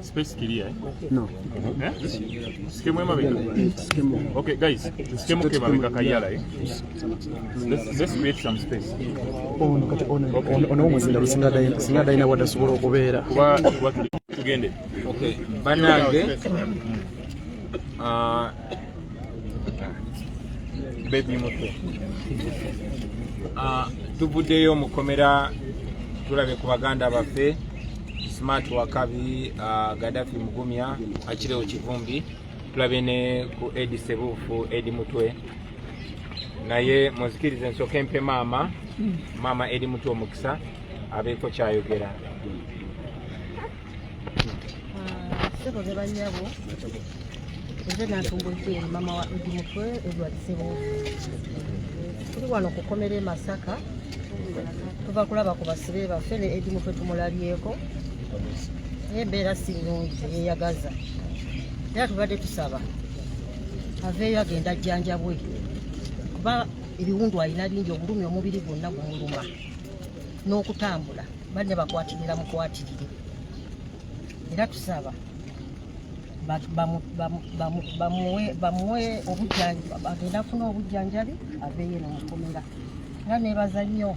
Space clear, eh? No. Skemo mabega. Okay, guys. Skemo ke mabega kayala, eh? Let's create some space. Ono muzinda singa dayina wadde asobola okubeera. Kuba tugende. Okay, banange baby muto. Tuvuddeyo mukomera tulabe ku baganda baffe Smart Wakabi, Gaddafi Mugumya, Achireo Kivumbi, tulabe ne ku Edi Sebufu, Edi Mutwe. Naye muzikirize nsoke mpe mama Edi Mutwe omukisa abeeko kyayogera. Seko ze banyabo. Nze natumbulidde mama wa Edi Mutwe Edward Sebufu. Tuli wano kukomera e Masaka. Tuva kulaba ku basibe baffe ne Edi Mutwe tumulabyeko. Embeera si nnungi eyagaza. Era tubadde tusaba aveeyo agenda ajjanjabwe kuba ebiwundu alina bingi obulumi omubiri gwonna gumuluma n'okutambula banne bakwatirira mukwatirire. Era tusaba bamuwe obujjanjabi agenda afuna obujjanjabi aveeyo n'omukomera. Era neebaza nnyo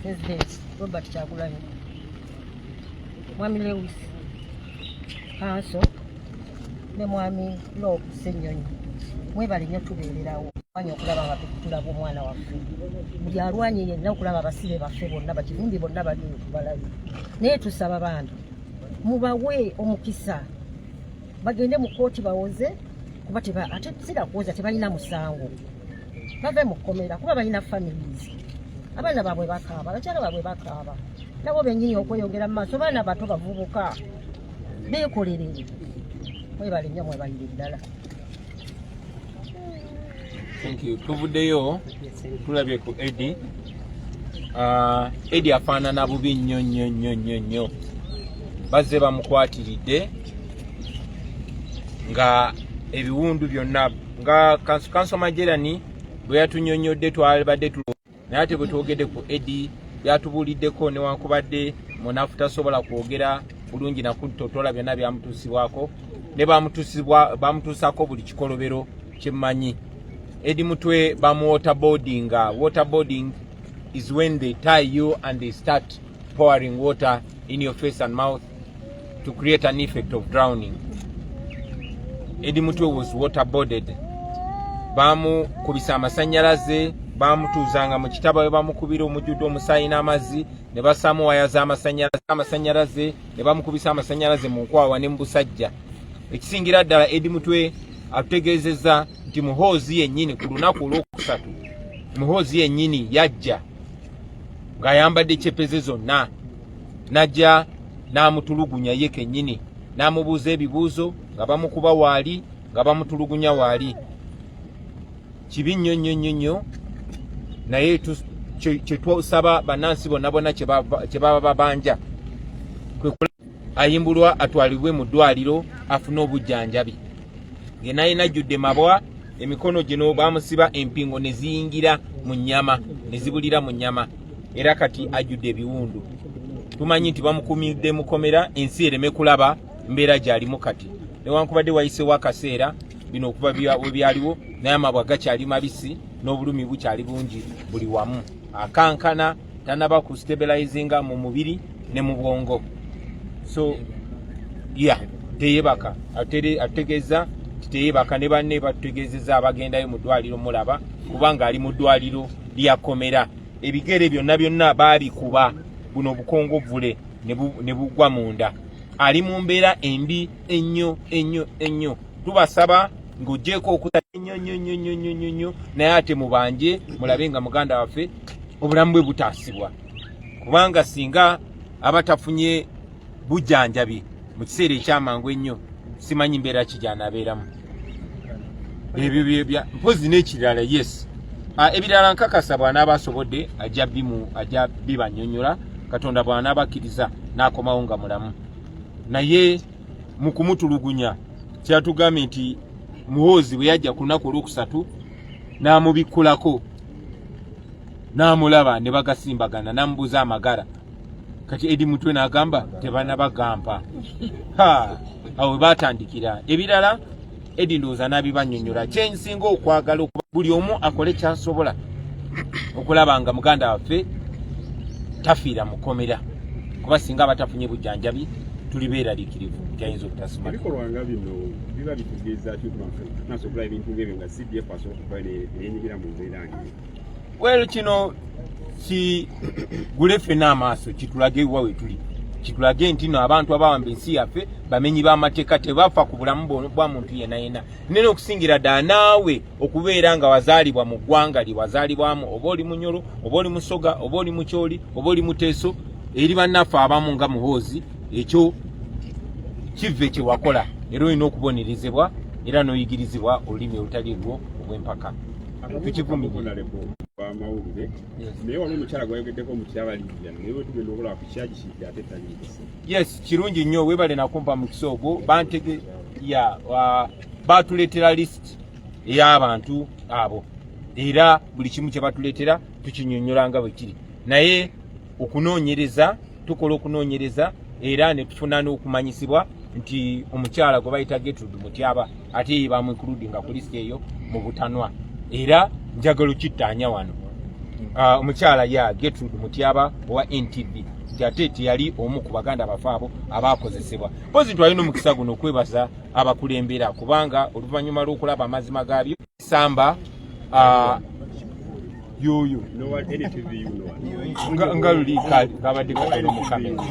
President Robert Kyagulanyi, Mwami Lewis Kanso ne Mwami Love Ssenyonyi, mwebale nnyo tubeererawo mwanya okulaba nga tulaba omwana waffe. Buli alwanye yenna okulaba abasibe baffe bonna bakivumbi bonna bali tubalabe. Naye tusaba bantu mubawe omukisa bagende mu kooti bawoze kuba ate sira kuwoza tebalina musango. Bave mu kkomera kuba balina families. Abaana baabwe bakaaba, abakyala baabwe bakaaba. Nabo bennyini okweyongera mu maaso baana bato bavubuka beekolerere. Mwebale nnyo mwebalire ddala. Thank you. Tuvuddeyo tulabye ku Edi. Edi afaanana bubi nnyo. Bazze bamukwatiridde nga ebiwundu byonna nga Kanso Majerani bwe yatunyonyodde twalibadde naye ate bwe twogedde ku Edi byatubuuliddeko newankubadde munafu tasobola kwogera bulungi nakutotola byonna byamutuusibwako ne bamutuusako buli kikolobero kyemmanyi. Edi Mutwe bamu waterboarding. Waterboarding is when they tie you and they start pouring water in your face and mouth to create an effect of drowning. Edi Mutwe was waterboarded. Bamu kubisa amasanyalaze, bamutuuzanga mu kitaba we bamukubira omujjudde omusaayi n'amazzi ne basaamu waya z'amasanyalaze ne bamukubisa amasanyalaze mu nkwawa ne mu busajja. Ekisingira ddala Edi Mutwe atutegeezezza nti muhoozi yennyini ku lunaku olwokusatu muhoozi yennyini yajja ng'ayambadde kyepeze zonna najja n'amutulugunya ye kennyini n'amubuuza ebibuuzo nga bamukuba waali nga bamutulugunya waali. Kibi nnyo naye kye twosaba bannansi bonna kye baba babanja ayimbulwa atwalibwe mu ddwaliro afune obujjanjabi. Naye najjudde mabwa emikono gino bamusiba empingo ne ziyingira mu nnyama ne zibulira mu nnyama era kati ajjudde ebiwundu. Tumanyi nti bamukumidde mukomera ensi ereme kulaba mbeera gy'alimu kati newankubadde wayiseewo akaseera bino okuba bwe byaliwo naye amabwa gakyali mabisi n'obulumi bukyali bungi buli wamu. Akankana tanaba ku stabilizinga mu mubiri ne mu bwongo. So teyebaka ategeeza teyebaka ne banne batutegeezezza abagendayo mu ddwaliro mulaba kubanga ali mu ddwaliro lyakomera. Ebigere byonna baabikuba buno obukongovvule ne bugwa munda. Ali mu mbeera embi ennyo. Tubasaba ng'oggyeko okuta nnyo naye ate mubanje mulabe nga muganda waffe obulamu bwe butaasibwa kubanga singa abatafunye bujjanjabi mu kiseera ekyamangu ennyo simanyi mbeera ki gy'anaabeeramu. Ebyo mpozi n'ekirala yes. Ebirala nkakasa bw'anaaba asobodde ajja bibannyonnyola Katonda bw'anaabakkiriza n'akomawo nga mulamu. Naye mu kumutulugunya kyatugambye nti Muhoozi bwe yajja ku lunaku olwokusatu n'amubikkulako n'amulaba ne bagasimbagana n'amubuuza amagala kati Eddie Mutwe n'agamba tebanabagampa awo baatandikira ebirala Eddie ndowooza n'abibannyonnyola kyensinga okwagala okuba buli omu akole kyasobola okulaba nga muganda waffe tafiira mukomera kuba singa abatafunye bujjanjabi tuli beeraliikirivu gyayinza obutasoma ebikolwa nga bino biba bitugeeza naso okulaba ebintu ng'ebyo nga CDF asobola okuba n'enyigira mu mbeera ngi wero kino kigule ffenna amaaso kitulage ewa we tuli kitulage nti no abantu abawamba ensi yaffe bamenyi b'amateeka tebafa ku bulamu bwa muntu yenna yenna nene okusingira ddala naawe okubeera nga wazaalibwa mu ggwanga lye wazaalibwamu oba oli Munyoro oba oli Musoga oba oli Mukyoli oba oli Muteeso eri bannaffe abamu nga Muhoozi ekyo kive kye wakola era olina okubonerezebwa era n'oyigirizibwa olulimi olutali lwo obw'empaka tukivumirira amawulire naye waliwo omukyala gwayogeddeko mu kyabaliriza naye bwe tugenda okulaba ku kyagisiidde ate taliikisi yes kirungi nnyo weebale nakumpa mukisa ogwo bantege baatuleetera lisiti ey'abantu abo era buli kimu kye batuleetera tukinyonnyola nga bwe kiri naye okunoonyereza tukola okunoonyereza era ne tufuna n'okumanyisibwa nti omukyala gwe bayita Gertrude Mutyaba ate bamwikuludinga ku lisiti eyo mu butanwa era njagala okittaanya wano omukyala ya Gertrude Mutyaba owa NTV ate teyali omu ku baganda bafe abo abakozesebwa pozi twalina omukisa guno okwebaza abakulembera kubanga oluvannyuma lw'okulaba amazima gaabyo samba yoyo nga luli kabadde katono mu kamera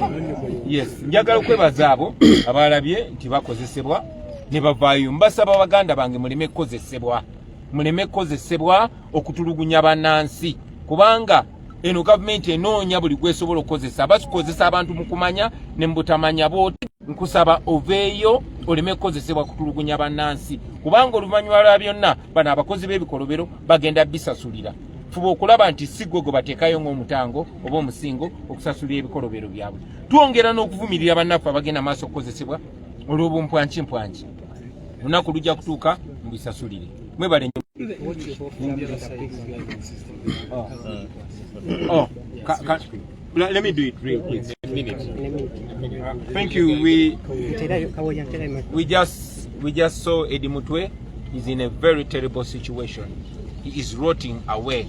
yes njagala okwebaza abo abalabye nti bakozesebwa ne bavaayo mbasaba baganda bange muleme kukozesebwa okutulugunya bannansi kubanga eno gavumenti enoonya buli gwesobola okukozesa basikozesa abantu mu kumanya ne mu butamanya booti nkusaba oveeyo oleme kukozesebwa kutulugunya bannansi kubanga oluvannyuma lwa byonna bano abakozi b'ebikolobero bagenda bisasulira fuba okulaba nti si gwe bateekayo ng'omutango oba omusingo okusasulira ebikolobero byabwe twongera n'okuvumirira bannaffe abagenda maaso okukozesebwa olw'obumpwankimpwanki olunaku lujja kutuuka mubisasulire mwebale let me do it real quick. Thank you. We just saw Eddie Mutwe. He's in a very terrible situation. He is rotting away.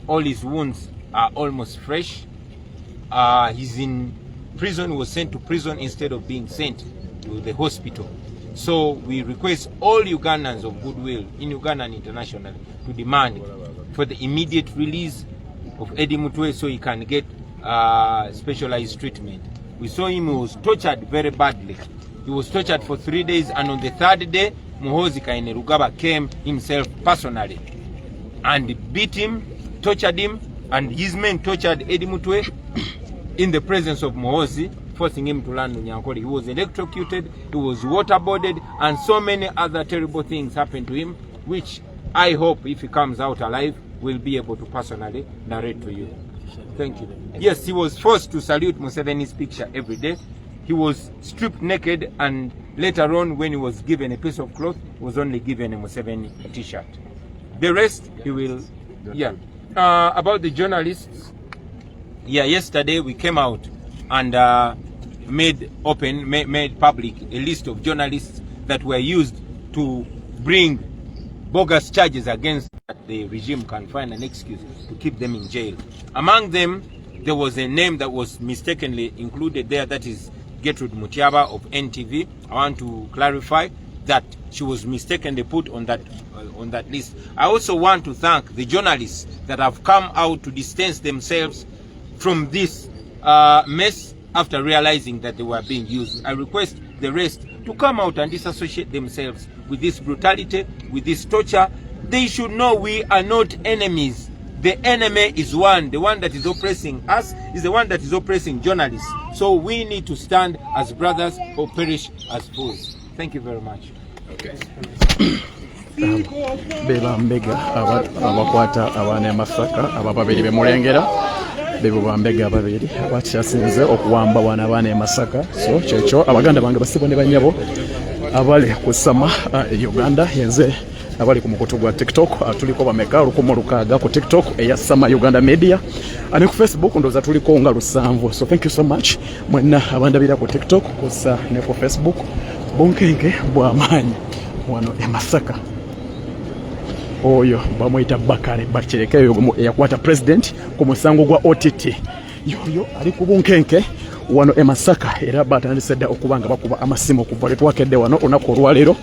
All his wounds are almost fresh. He's in prison. He was sent to prison instead of being sent to the hospital. So we request all Ugandans of goodwill in Uganda and internationally to demand for the immediate release of Eddie Mutwe so he can get specialized treatment. We saw him, he was tortured very badly. He was tortured for 3 days, and on the third day, Muhoozi Kainerugaba came himself personally and beat him, tortured him, and his men tortured Eddie Mutwe in the presence of Muhoozi, forcing him to land on Nyankole. He was electrocuted, he was waterboarded, and so many other terrible things happened to him, which I hope, if he comes out alive, will be able to personally narrate to you. Thank you. Yes, he was forced to salute Museveni's picture every day. He was stripped naked, and later on, when he was given a piece of cloth, he was only given a Museveni t-shirt. The rest, he will... Yeah. About the journalists, yesterday we came out and made public a list of journalists that were used to bring bogus charges against the regime can find an excuse to keep them in jail. Among them, there was a name that was mistakenly included there, that is Gertrude Mutyaba of NTV. I want to clarify that she was mistakenly put on that list. I also want to thank the journalists that have come out to distance themselves from this mess after realizing that they were being used. I request the rest to come out and disassociate themselves with this brutality, with this torture. They should know we are not enemies. The enemy is one. The one that is oppressing us is the one that is oppressing journalists. So we need to stand as brothers or perish as fools. Thank you very much. Okay. Beba mbega abakwata abaana emasaka ababiri bemulengera bebo bambega babiri abakyasinze okuwamba abaana emasaka so kyekyo abaganda bange basibone banyabo abali kusama Uganda yenze abali ku mukutu gwa TikTok tuliko bameka 106 ku TikTok eya Sama Uganda Media ani ku Facebook ndoza tuliko nga 7. So thank you so much mwenna abandabira ku TikTok kusa ne ku Facebook bonkenge bwa manyi wano e Masaka oyo bamwita Bakare bakireke yakwata president ku musango gwa OTT yoyo ali ku bunkenke wano e Masaka era batandise dda okubanga bakuba amasimu ku pole twakedde wano onako olwalero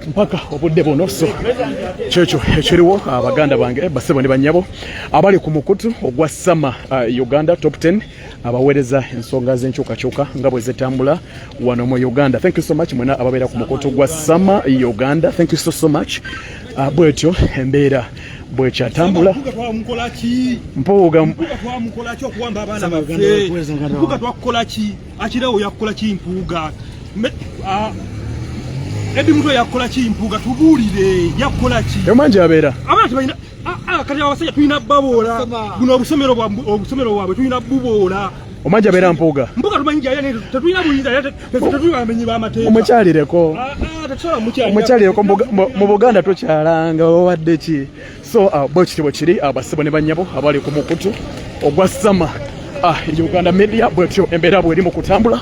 mpaka obudde bono. So kyekyo ekiriwo abaganda bange basebo ne banyabo abali ku mukutu ogwa Sama Uganda top 10 abawereza ensonga z'enkyukakyuka nga bwe zetambula wano mu Uganda. Thank you so much mwena ababeera ku mukutu gwa Sama Uganda. Thank you so much. Bwetyo embeera bwekyatambula mpuuga twamukolaki okuwamba abaana baffe mpuuga twakukolaki akirawo yakukolaki mpuuga Edi mtu yakukolaki mpuuga tubuulire yakukolaki yomanje abeera abaana tebalina kati abasajja tulina baboola buno obusomero bwabwe tulina buboola omanje abeera mpuuga tumanyi gyali tetulina buyinza tetuli bamenyi b'amateeka omukyalireko mu Buganda tokyalanga owadde ki. So bwekitibwe kiri abasebo ne banyabo abali ku mukutu ogwa Sama Uganda Media bwetyo embeera bweri mu kutambula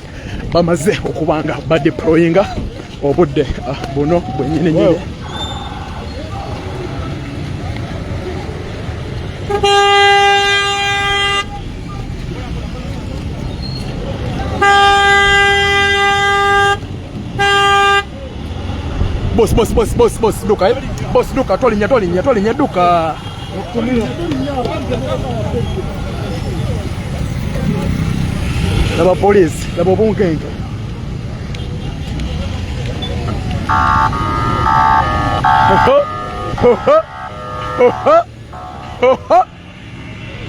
bamaze okubanga badeployinga obudde buno bwennyini nyine Boss duka boss duka tolinya duka laba police laba bunkenke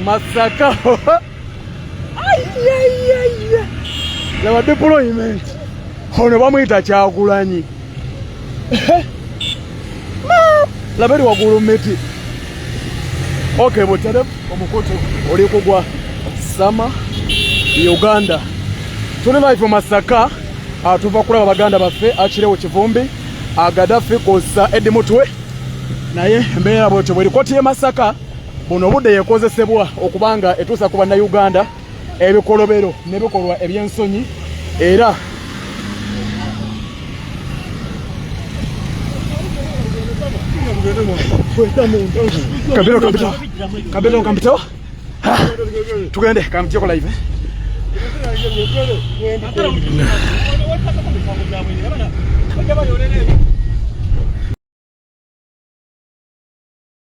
Masaka laba deployment ono bamuyita Kyagulanyi laberi wagulu meti. Okay butere omukutu oli kugwa Sama Uganda tuli live Masaka tuva kulaba baganda baffe akirewo kivumbi Gaddafi kosa Edi Mutwe naye embeera bwetyo bweri koti ye Masaka buno budde yekozesebwa okubanga etuusa ku banna Uganda ebikolobero n'ebikolwa ebyensonyi era Kabito tugende kamtiko live